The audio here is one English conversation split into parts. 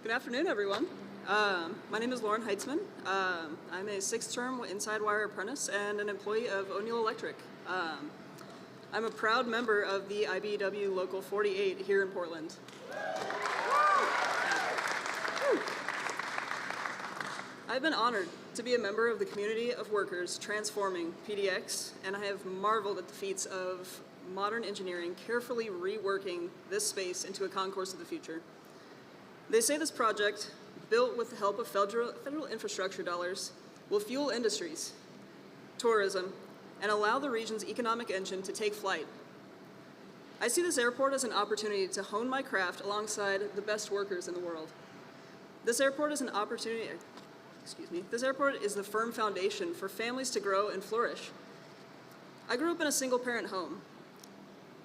Good afternoon, everyone. My name is Lauren Heitzman. I'm a sixth-term Inside Wire apprentice and an employee of O'Neill Electric. I'm a proud member of the IBEW Local 48 here in Portland. I've been honored to be a member of the community of workers transforming PDX, and I have marveled at the feats of modern engineering carefully reworking this space into a concourse of the future. They say this project, built with the help of federal infrastructure dollars, will fuel industries, tourism, and allow the region's economic engine to take flight. I see this airport as an opportunity to hone my craft alongside the best workers in the world. This airport is an opportunity, this airport is the firm foundation for families to grow and flourish. I grew up in a single-parent home.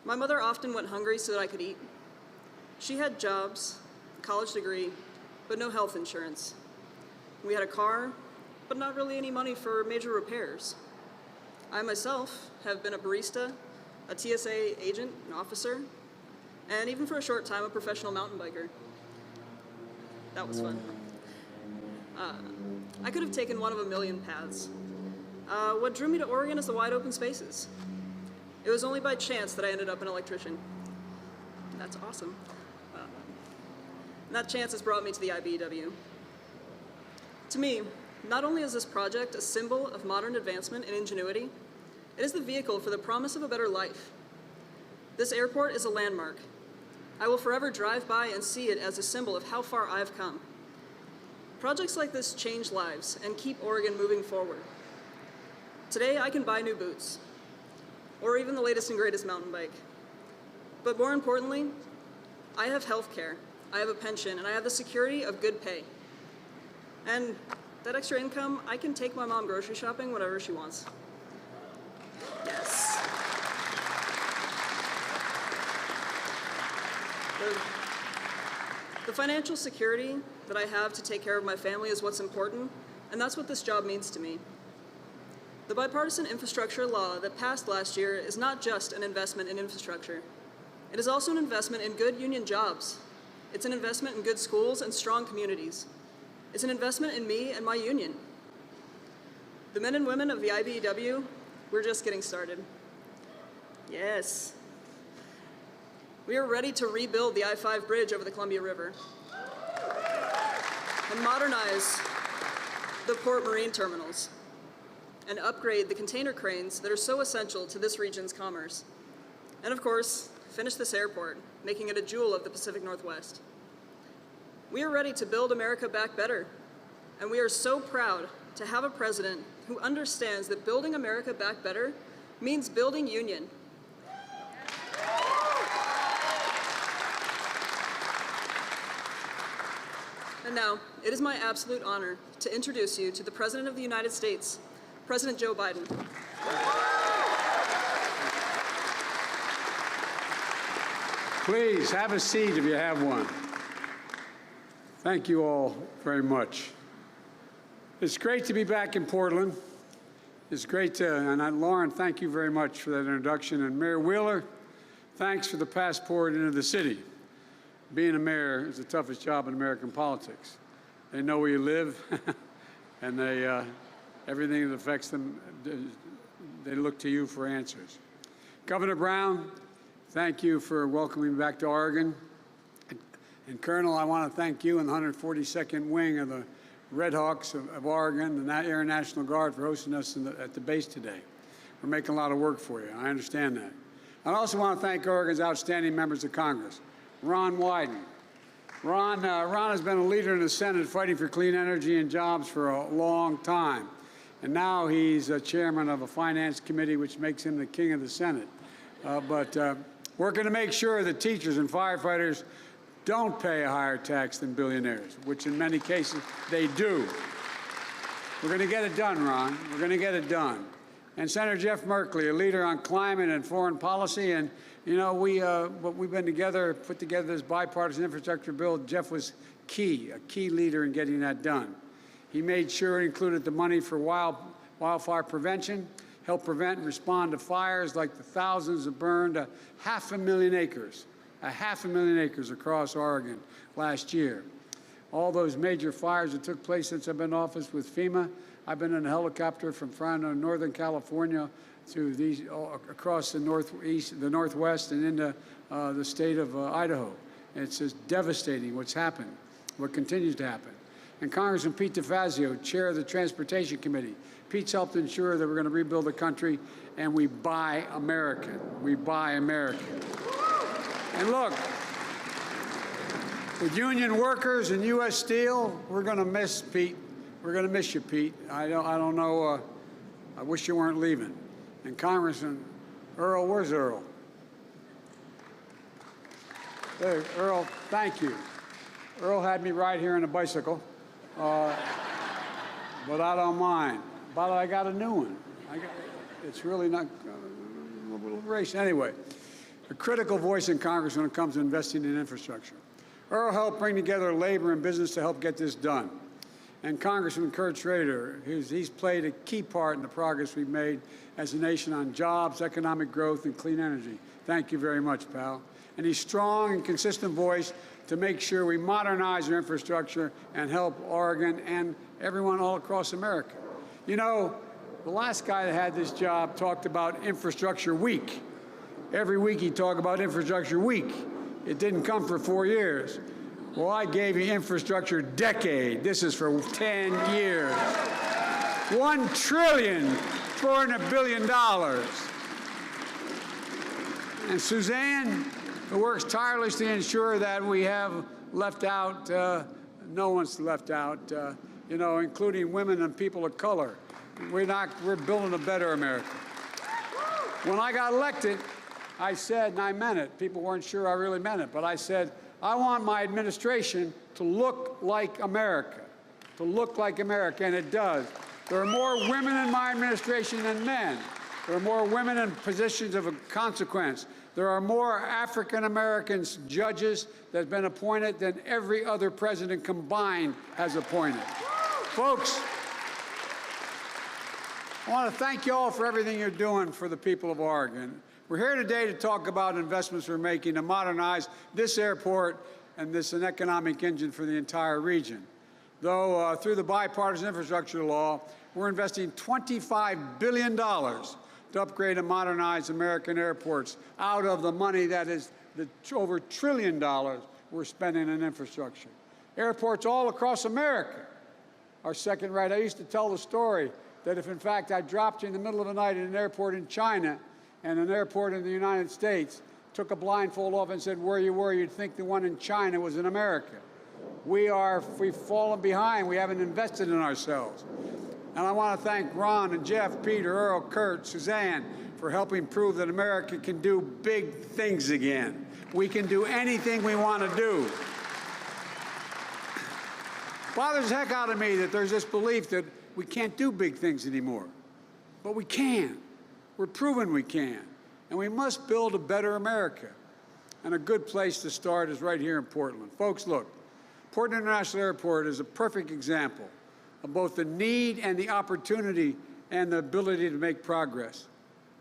My mother often went hungry so that I could eat. She had jobs, a college degree, but no health insurance. We had a car, but not really any money for major repairs. I myself have been a barista, a TSA agent, an officer, and even for a short time, a professional mountain biker. That was fun. I could have taken one of a million paths. What drew me to Oregon is the wide open spaces. It was only by chance that I ended up an electrician. That's awesome. And that chance has brought me to the IBEW. To me, not only is this project a symbol of modern advancement and ingenuity, it is the vehicle for the promise of a better life. This airport is a landmark. I will forever drive by and see it as a symbol of how far I've come. Projects like this change lives and keep Oregon moving forward. Today, I can buy new boots, or even the latest and greatest mountain bike. But more importantly, I have health care, I have a pension, and I have the security of good pay. And that extra income, I can take my mom grocery shopping whenever she wants. Yes. The financial security that I have to take care of my family is what's important, and that's what this job means to me. The bipartisan infrastructure law that passed last year is not just an investment in infrastructure. It is also an investment in good union jobs. It's an investment in good schools and strong communities. It's an investment in me and my union. The men and women of the IBEW, we're just getting started. Yes. We are ready to rebuild the I-5 bridge over the Columbia River and modernize the port marine terminals and upgrade the container cranes that are so essential to this region's commerce. And of course, finish this airport, making it a jewel of the Pacific Northwest. We are ready to build America back better, and we are so proud to have a president who understands that building America back better means building union. And now, it is my absolute honor to introduce you to the President of the United States, President Joe Biden. Please have a seat if you have one. Thank you all very much. It's great to be back in Portland. It's great to, and Lauren, thank you very much for that introduction. And Mayor Wheeler, thanks for the passport into the city. Being a mayor is the toughest job in American politics. They know where you live, and everything that affects them, they look to you for answers. Governor Brown, thank you for welcoming me back to Oregon. And Colonel, I want to thank you and the 142nd Wing of the Red Hawks of Oregon, the Air National Guard, for hosting us at the base today. We're making a lot of work for you. I understand that. I also want to thank Oregon's outstanding members of Congress. Ron Wyden. Ron has been a leader in the Senate fighting for clean energy and jobs for a long time. And now he's a chairman of a finance committee, which makes him the king of the Senate. Working to make sure that teachers and firefighters don't pay a higher tax than billionaires, which in many cases they do. We're going to get it done, Ron. We're going to get it done. And Senator Jeff Merkley, a leader on climate and foreign policy. And, you know, we've been together, put together this bipartisan infrastructure bill. Jeff was a key leader in getting that done. He made sure it included the money for wildfire prevention, help prevent and respond to fires like the thousands that burned 500,000 acres across Oregon last year. all those major fires that took place since I've been in office with FEMA. I've been in a helicopter from Northern California to these across the Northwest and into the state of Idaho. It's just devastating what's happened, what continues to happen. And Congressman Pete DeFazio, chair of the Transportation Committee. Pete's helped ensure that we're going to rebuild the country, and we buy American. We buy American. And look, with union workers and U.S. Steel, we're going to miss Pete. We're going to miss you, Pete. I don't know. I wish you weren't leaving. And Congressman Earl, where's Earl? Hey, Earl, thank you. Earl had me ride here on a bicycle, but I don't mind. But I got a new one. It's really not a little race. Anyway, a critical voice in Congress when it comes to investing in infrastructure. Earl helped bring together labor and business to help get this done. And Congressman Kurt Schrader, he's played a key part in the progress we've made as a nation on jobs, economic growth, and clean energy. Thank you very much, pal. And he's strong and consistent voice to make sure we modernize our infrastructure and help Oregon and everyone all across America. You know, the last guy that had this job talked about Infrastructure Week. Every week he'd talk about Infrastructure Week. It didn't come for 4 years. Well, I gave you Infrastructure Decade. This is for 10 years. $1.4 trillion. And Suzanne, who works tirelessly to ensure that we have left out, no one's left out, you know, including women and people of color. We're building a better America. When I got elected, I said, and I meant it, people weren't sure I really meant it, but I said, I want my administration to look like America, and it does. There are more women in my administration than men. There are more women in positions of consequence. There are more African Americans judges that have been appointed than every other president combined has appointed. Folks, I want to thank you all for everything you're doing for the people of Oregon. We're here today to talk about investments we're making to modernize this airport and this an economic engine for the entire region. Though through the bipartisan infrastructure law, we're investing $25 billion to upgrade and modernize American airports out of the money that is the over $1 trillion we're spending in infrastructure. Airports all across America are second rate. I used to tell the story that if, in fact, I dropped you in the middle of the night in an airport in China and an airport in the United States, took a blindfold off and said where you were, you'd think the one in China was in America. We've fallen behind. We haven't invested in ourselves. And I want to thank Ron and Jeff, Peter, Earl, Kurt, Suzanne for helping prove that America can do big things again. We can do anything we want to do. Bothers the heck out of me that there's this belief that we can't do big things anymore. But we can. We're proving we can. And we must build a better America. And a good place to start is right here in Portland. Folks, look, Portland International Airport is a perfect example of both the need and the opportunity and the ability to make progress.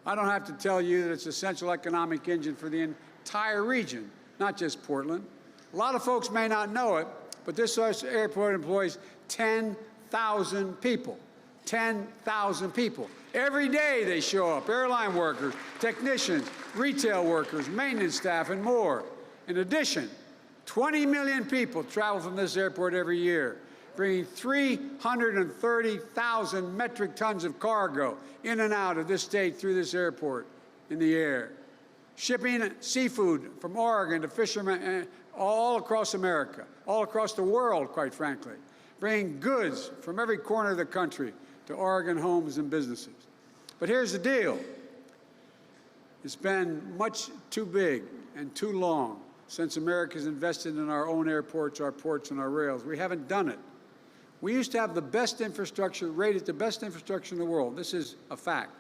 I don't have to tell you that it's an essential economic engine for the entire region, not just Portland. A lot of folks may not know it, but this airport employs 10,000 people. 10,000 people. Every day they show up, airline workers, technicians, retail workers, maintenance staff, and more. In addition, 20 million people travel from this airport every year, bringing 330,000 metric tons of cargo in and out of this state through this airport in the air. Shipping seafood from Oregon to fishermen all across America, all across the world, quite frankly. Bringing goods from every corner of the country to Oregon homes and businesses. But here's the deal. It's been much too big and too long since America's invested in our own airports, our ports, and our rails. We haven't done it. We used to have the best infrastructure, rated the best infrastructure in the world. This is a fact.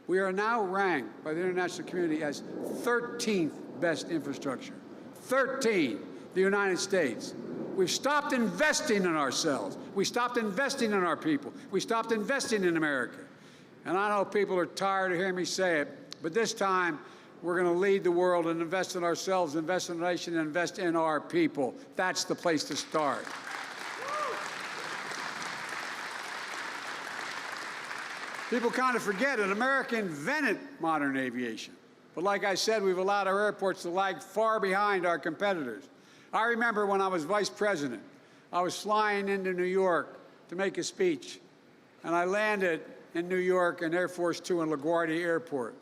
We are now ranked by the international community as 13th best infrastructure. 13, the United States. We've stopped investing in ourselves. We stopped investing in our people. We stopped investing in America. And I know people are tired of hearing me say it, but this time we're going to lead the world and invest in ourselves, invest in the nation, and invest in our people. That's the place to start. People kind of forget it. America invented modern aviation. But like I said, we've allowed our airports to lag far behind our competitors. I remember when I was vice president, I was flying into New York to make a speech, and I landed in New York in Air Force Two in LaGuardia Airport.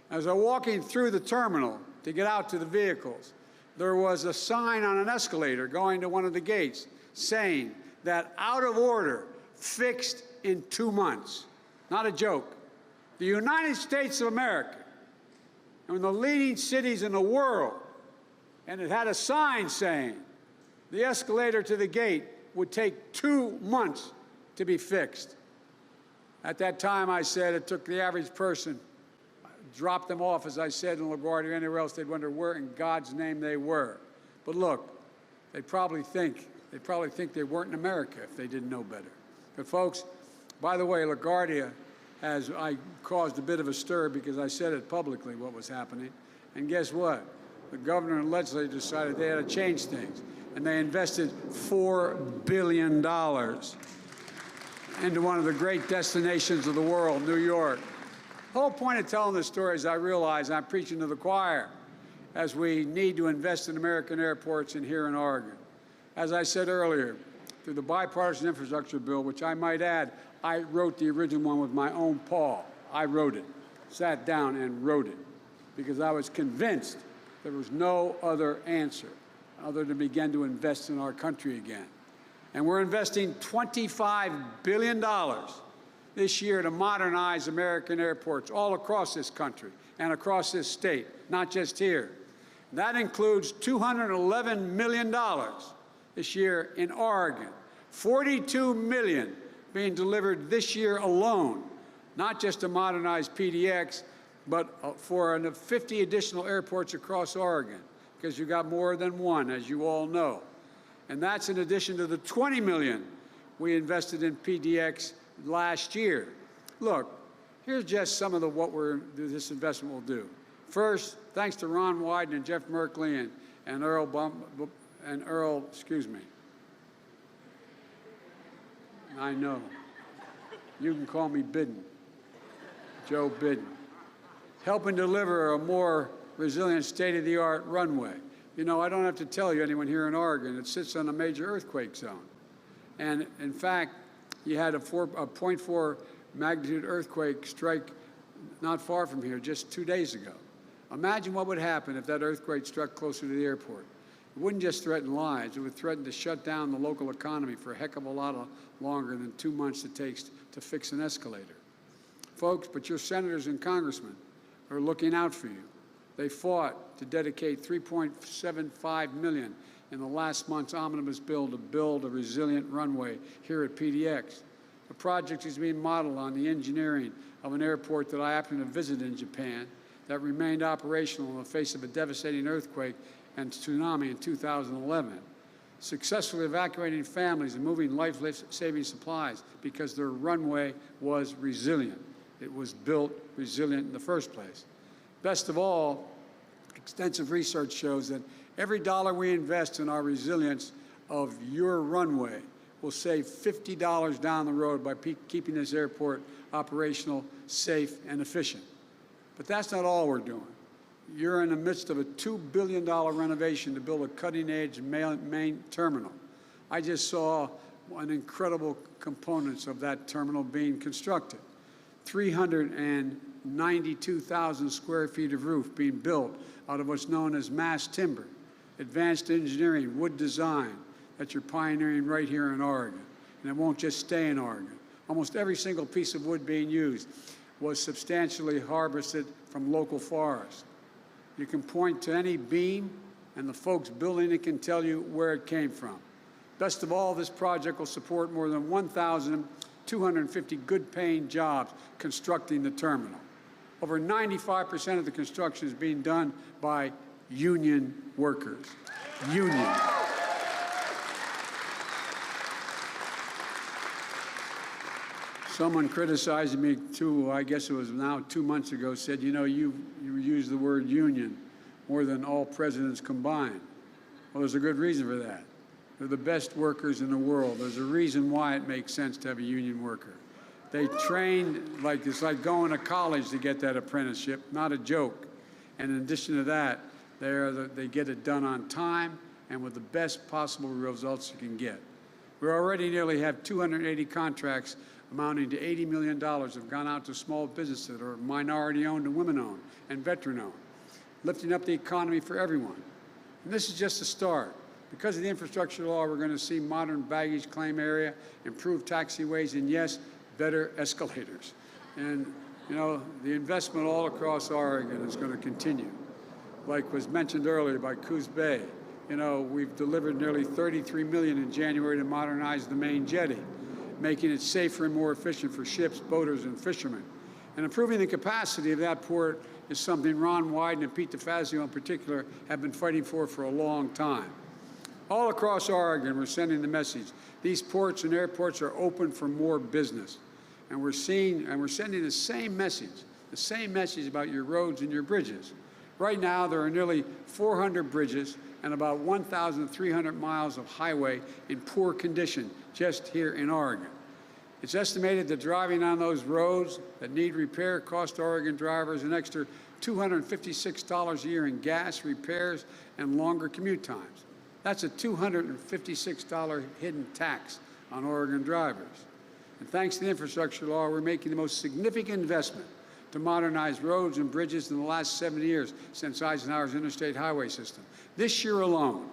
As I was walking through the terminal to get out to the vehicles, there was a sign on an escalator going to one of the gates saying that out of order, fixed in 2 months. Not a joke. The United States of America, one of the leading cities in the world, and it had a sign saying the escalator to the gate would take 2 months to be fixed. At that time, I said it took the average person, dropped them off, as I said, in LaGuardia or anywhere else, they'd wonder where in God's name they were. But look, they probably think they weren't in America if they didn't know better. But folks, by the way, LaGuardia I caused a bit of a stir because I said it publicly what was happening. And guess what? The governor and legislature decided they had to change things. And they invested $4 billion into one of the great destinations of the world, New York. The whole point of telling this story is I realize I'm preaching to the choir as we need to invest in American airports and here in Oregon. As I said earlier, through the bipartisan infrastructure bill, which I might add, I wrote the original one with my own paw. I wrote it, sat down and wrote it, because I was convinced there was no other answer other than begin to invest in our country again. And we're investing $25 billion this year to modernize American airports all across this country and across this state, not just here. That includes $211 million this year in Oregon, $42 million being delivered this year alone, not just to modernize PDX, but for 50 additional airports across Oregon, because you got more than one, as you all know. And that's in addition to the $20 million we invested in PDX last year. Look, here's just some of what this investment will do. First, thanks to Ron Wyden and Jeff Merkley and Earl, excuse me. I know. You can call me Biden, Joe Biden. Helping deliver a more resilient state-of-the-art runway. You know, I don't have to tell you, anyone here in Oregon, it sits on a major earthquake zone. And in fact, you had a 0.4 magnitude earthquake strike not far from here just 2 days ago. Imagine what would happen if that earthquake struck closer to the airport. It wouldn't just threaten lives, it would threaten to shut down the local economy for a heck of a lot longer than 2 months it takes to fix an escalator. Folks, but your senators and congressmen are looking out for you. They fought to dedicate $3.75 million in the last month's omnibus bill to build a resilient runway here at PDX. The project is being modeled on the engineering of an airport that I happened to visit in Japan that remained operational in the face of a devastating earthquake and tsunami in 2011, successfully evacuating families and moving life-saving supplies because their runway was resilient. It was built resilient in the first place. Best of all, extensive research shows that every dollar we invest in our resilience of your runway will save $50 down the road by keeping this airport operational, safe, and efficient. But that's not all we're doing. You're in the midst of a $2 billion renovation to build a cutting-edge main terminal. I just saw an incredible components of that terminal being constructed. 392,000 square feet of roof being built out of what's known as mass timber, advanced engineering, wood design that you're pioneering right here in Oregon. And it won't just stay in Oregon. Almost every single piece of wood being used was substantially harvested from local forests. You can point to any beam, and the folks building it can tell you where it came from. Best of all, this project will support more than 1,250 good-paying jobs constructing the terminal. Over 95% of the construction is being done by union workers. Union. Someone criticizing me, too, I guess it was now 2 months ago, said, you know, you use the word union more than all presidents combined. Well, there's a good reason for that. They're the best workers in the world. There's a reason why it makes sense to have a union worker. They train like it's like going to college to get that apprenticeship, not a joke. And in addition to that, they get it done on time and with the best possible results you can get. We already nearly have 280 contracts amounting to $80 million have gone out to small businesses that are minority-owned and women-owned and veteran-owned, lifting up the economy for everyone. And this is just the start. Because of the infrastructure law, we're going to see modern baggage claim area, improved taxiways, and yes, better escalators. And, you know, the investment all across Oregon is going to continue. Like was mentioned earlier by Coos Bay, you know, we've delivered nearly $33 million in January to modernize the main jetty, making it safer and more efficient for ships, boaters, and fishermen. And improving the capacity of that port is something Ron Wyden and Pete DeFazio in particular have been fighting for a long time. All across Oregon, we're sending the message. These ports and airports are open for more business. And we're sending the same message about your roads and your bridges. Right now, there are nearly 400 bridges and about 1,300 miles of highway in poor condition just here in Oregon. It's estimated that driving on those roads that need repair cost Oregon drivers an extra $256 a year in gas, repairs, and longer commute times. That's a $256 hidden tax on Oregon drivers. And thanks to the infrastructure law, we're making the most significant investment to modernize roads and bridges in the last 70 years since Eisenhower's interstate highway system. This year alone,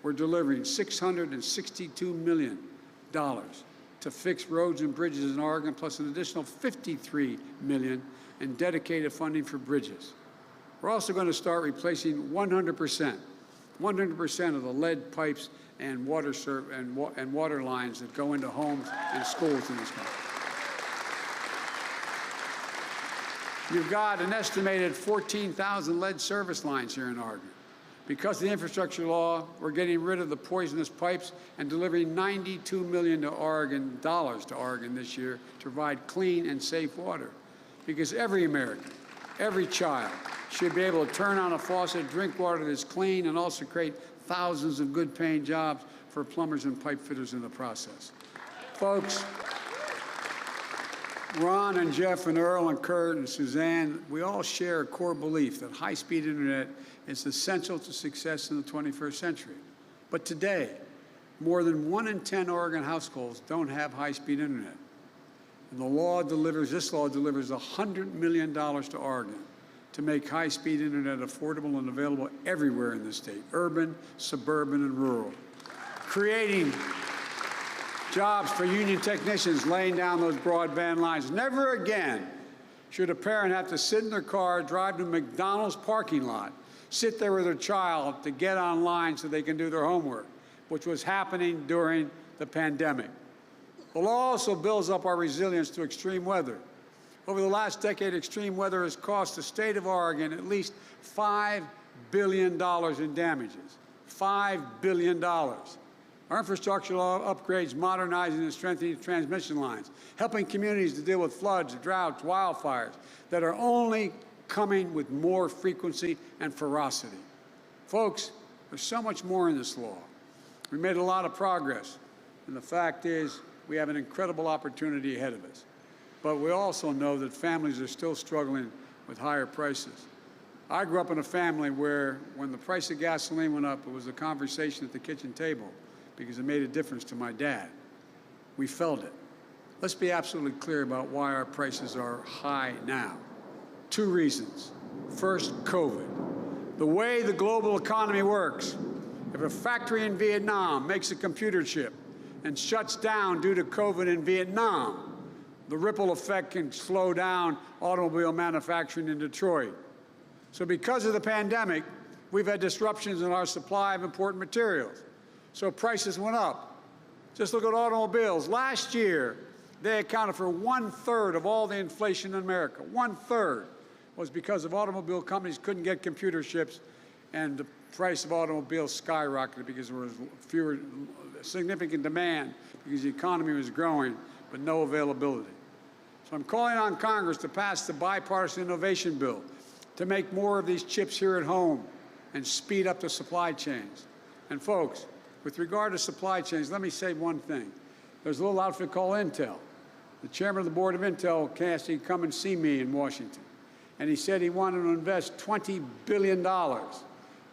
we're delivering $662 million to fix roads and bridges in Oregon, plus an additional $53 million in dedicated funding for bridges. We're also going to start replacing 100% of the lead pipes and water lines that go into homes and schools in this country. You've got an estimated 14,000 lead service lines here in Oregon. Because of the infrastructure law, we're getting rid of the poisonous pipes and delivering $92 million to Oregon this year to provide clean and safe water. Because every American, every child should be able to turn on a faucet, drink water that's clean, and also create thousands of good-paying jobs for plumbers and pipe fitters in the process. Folks, Ron and Jeff and Earl and Kurt and Suzanne, we all share a core belief that high-speed internet is essential to success in the 21st century. But today, more than 1 in 10 Oregon households don't have high-speed internet. And this law delivers $100 million to Oregon to make high-speed internet affordable and available everywhere in the state, urban, suburban, and rural, creating jobs for union technicians laying down those broadband lines. Never again should a parent have to sit in their car, drive to McDonald's parking lot, sit there with their child to get online so they can do their homework, which was happening during the pandemic. The law also builds up our resilience to extreme weather. Over the last decade, extreme weather has cost the state of Oregon at least $5 billion in damages. $5 billion. Our infrastructure law upgrades modernizing and strengthening transmission lines, helping communities to deal with floods, droughts, wildfires that are only coming with more frequency and ferocity. Folks, there's so much more in this law. We made a lot of progress, and the fact is we have an incredible opportunity ahead of us. But we also know that families are still struggling with higher prices. I grew up in a family where when the price of gasoline went up, it was a conversation at the kitchen table because it made a difference to my dad. We felt it. Let's be absolutely clear about why our prices are high now. 2 reasons. First, COVID. The way the global economy works, if a factory in Vietnam makes a computer chip and shuts down due to COVID in Vietnam, the ripple effect can slow down automobile manufacturing in Detroit. So because of the pandemic, we've had disruptions in our supply of important materials. So prices went up. Just look at automobiles. Last year, they accounted for 1/3 of all the inflation in America. 1/3 was because of automobile companies couldn't get computer chips, and the price of automobiles skyrocketed because there was significant demand because the economy was growing, but no availability. So I'm calling on Congress to pass the bipartisan innovation bill to make more of these chips here at home and speed up the supply chains. And folks, with regard to supply chains, let me say one thing. There's a little outfit called Intel. The chairman of the board of Intel asked me to come and see me in Washington. And he said he wanted to invest $20 billion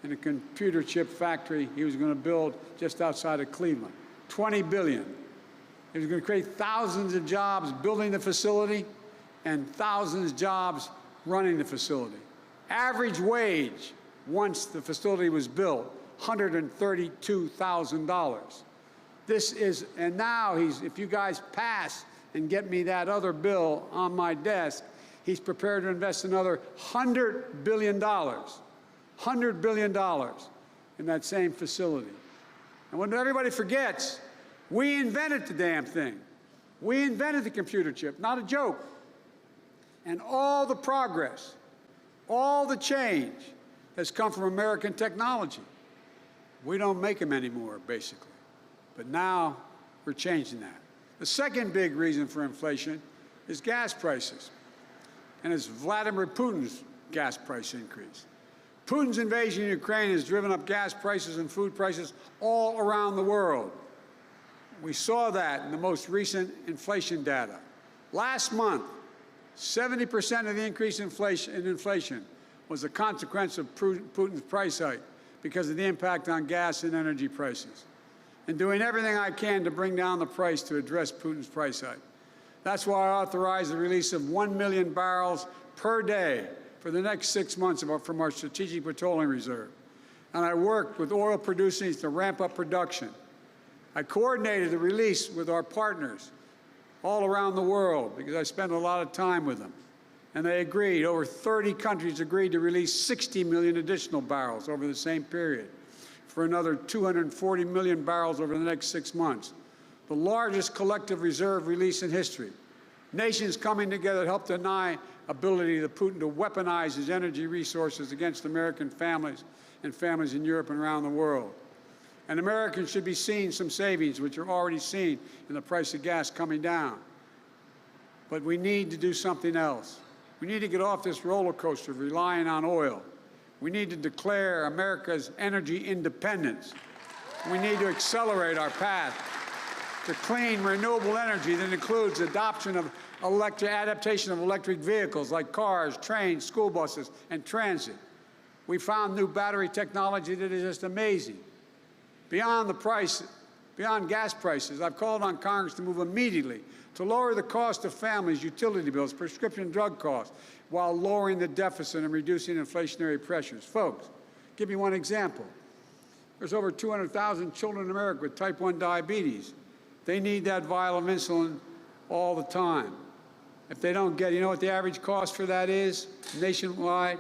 in a computer chip factory he was going to build just outside of Cleveland. $20 billion. He was going to create thousands of jobs building the facility and thousands of jobs running the facility. Average wage, once the facility was built, $132,000. This is, and now if you guys pass and get me that other bill on my desk, he's prepared to invest another $100 billion, $100 billion in that same facility. And what everybody forgets, we invented the damn thing. We invented the computer chip, not a joke. And all the progress, all the change has come from American technology. We don't make them anymore, basically. But now we're changing that. The second big reason for inflation is gas prices. And it's Vladimir Putin's gas price increase. Putin's invasion of Ukraine has driven up gas prices and food prices all around the world. We saw that in the most recent inflation data. Last month, 70% of the increase in inflation was a consequence of Putin's price hike because of the impact on gas and energy prices. And doing everything I can to bring down the price to address Putin's price hike. That's why I authorized the release of 1 million barrels per day for the next 6 months from our Strategic Petroleum Reserve. And I worked with oil producers to ramp up production. I coordinated the release with our partners all around the world because I spent a lot of time with them. And they agreed, over 30 countries agreed to release 60 million additional barrels over the same period for another 240 million barrels over the next 6 months. The largest collective reserve release in history. Nations coming together to help deny ability to Putin to weaponize his energy resources against American families and families in Europe and around the world. And Americans should be seeing some savings, which are already seen in the price of gas coming down. But we need to do something else. We need to get off this roller coaster of relying on oil. We need to declare America's energy independence. We need to accelerate our path to clean, renewable energy that includes adoption of adaptation of electric vehicles like cars, trains, school buses, and transit. We found new battery technology that is just amazing. Beyond gas prices, I've called on Congress to move immediately to lower the cost of families' utility bills, prescription drug costs, while lowering the deficit and reducing inflationary pressures. Folks, give you one example. There's over 200,000 children in America with type 1 diabetes. They need that vial of insulin all the time. If they don't get it, you know what the average cost for that is nationwide?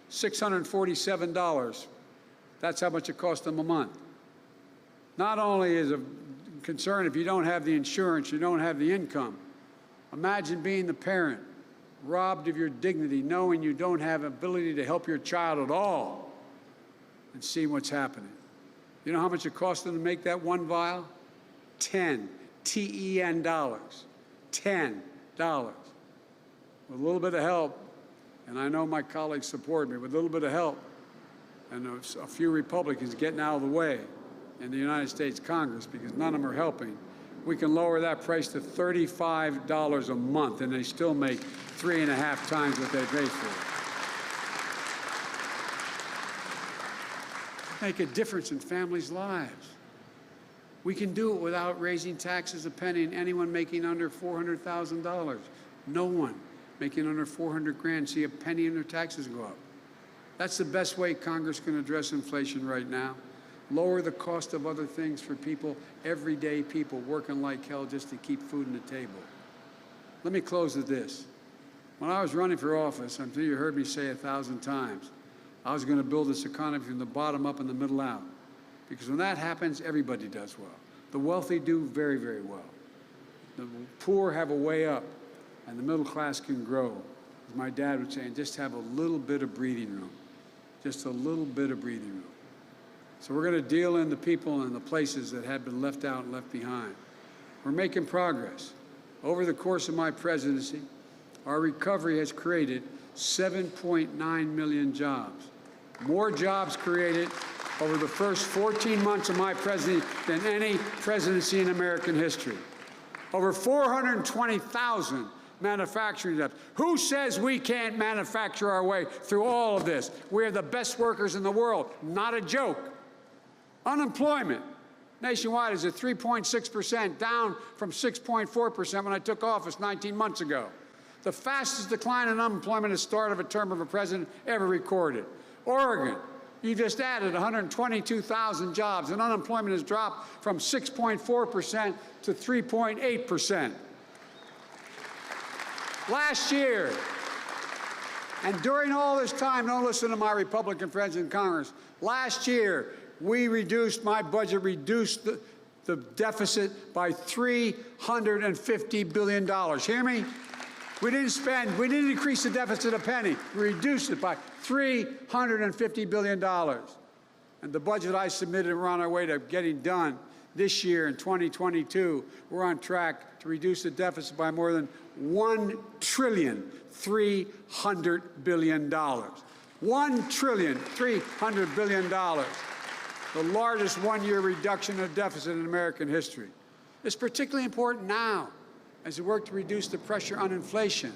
$647. That's how much it costs them a month. Not only is a concern if you don't have the insurance, you don't have the income. Imagine being the parent, robbed of your dignity, knowing you don't have ability to help your child at all, and see what's happening. You know how much it costs them to make that one vial? $10, T-E-N dollars. $10. With a little bit of help, and I know my colleagues support me, with a little bit of help, and a few Republicans getting out of the way in the United States Congress, because none of them are helping, we can lower that price to $35 a month, and they still make 3.5 times what they paid for. Make a difference in families' lives. We can do it without raising taxes a penny, and anyone making under $400,000. No one making under 400 grand see a penny in their taxes go up. That's the best way Congress can address inflation right now. Lower the cost of other things for people, everyday people working like hell just to keep food on the table. Let me close with this. When I was running for office, I'm sure you heard me say 1,000 times, I was going to build this economy from the bottom up and the middle out. Because when that happens, everybody does well. The wealthy do very, very well. The poor have a way up, and the middle class can grow. As my dad would say, and just have a little bit of breathing room. Just a little bit of breathing room. So we're going to deal in the people and the places that have been left out and left behind. We're making progress. Over the course of my presidency, our recovery has created 7.9 million jobs. More jobs created over the first 14 months of my presidency than any presidency in American history. over 420,000 manufacturing jobs. Who says we can't manufacture our way through all of this? We are the best workers in the world. Not a joke. Unemployment nationwide is at 3.6%, down from 6.4% when I took office 19 months ago. The fastest decline in unemployment at the start of a term of a president ever recorded. Oregon, you just added 122,000 jobs, and unemployment has dropped from 6.4% to 3.8%. Last year, and during all this time, don't listen to my Republican friends in Congress, last year, my budget reduced the deficit by $350 billion. Hear me? We didn't increase the deficit a penny. We reduced it by $350 billion. And the budget I submitted, we're on our way to getting done this year in 2022. We're on track to reduce the deficit by more than $1,300 billion. $1,300 billion. The largest one-year reduction of deficit in American history. It's particularly important now as we work to reduce the pressure on inflation.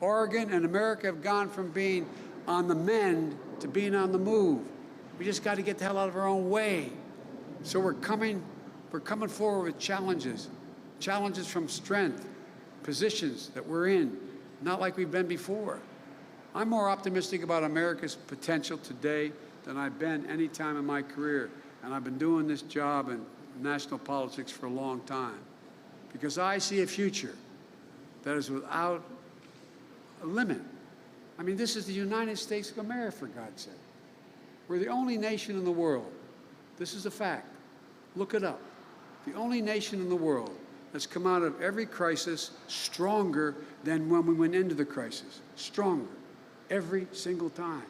Oregon and America have gone from being on the mend to being on the move. We just got to get the hell out of our own way. So we're coming forward with challenges from strength, positions that we're in, not like we've been before. I'm more optimistic about America's potential today than I've been any time in my career. And I've been doing this job in national politics for a long time. Because I see a future that is without a limit. I mean, this is the United States of America, for God's sake. We're the only nation in the world. This is a fact. Look it up. The only nation in the world that's come out of every crisis stronger than when we went into the crisis. Stronger. Every single time.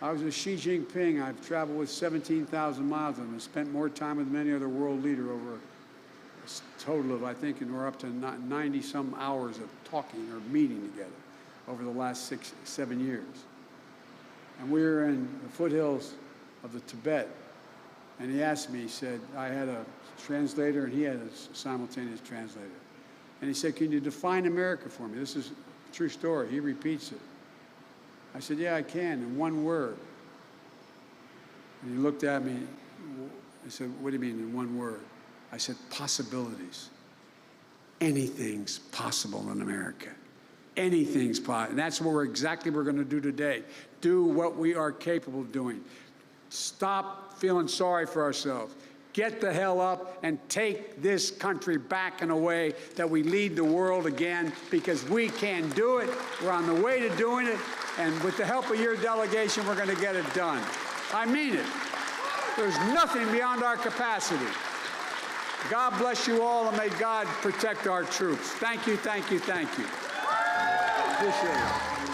I was with Xi Jinping. I've traveled with 17,000 miles of him and spent more time with any other world leader over a total of, I think, and we're up to 90-some hours of talking or meeting together over the last 6-7 years. And we were in the foothills of the Tibet, and he asked me, he said, I had a translator and he had a simultaneous translator. And he said, can you define America for me? This is a true story. He repeats it. I said, yeah, I can, in one word. And he looked at me. I said, what do you mean, in one word? I said, possibilities. Anything's possible in America. Anything's possible. And that's what we're going to do today. Do what we are capable of doing. Stop feeling sorry for ourselves. Get the hell up and take this country back in a way that we lead the world again, because we can do it. We're on the way to doing it. And with the help of your delegation, we're going to get it done. I mean it. There's nothing beyond our capacity. God bless you all, and may God protect our troops. Thank you, thank you, thank you. Appreciate it.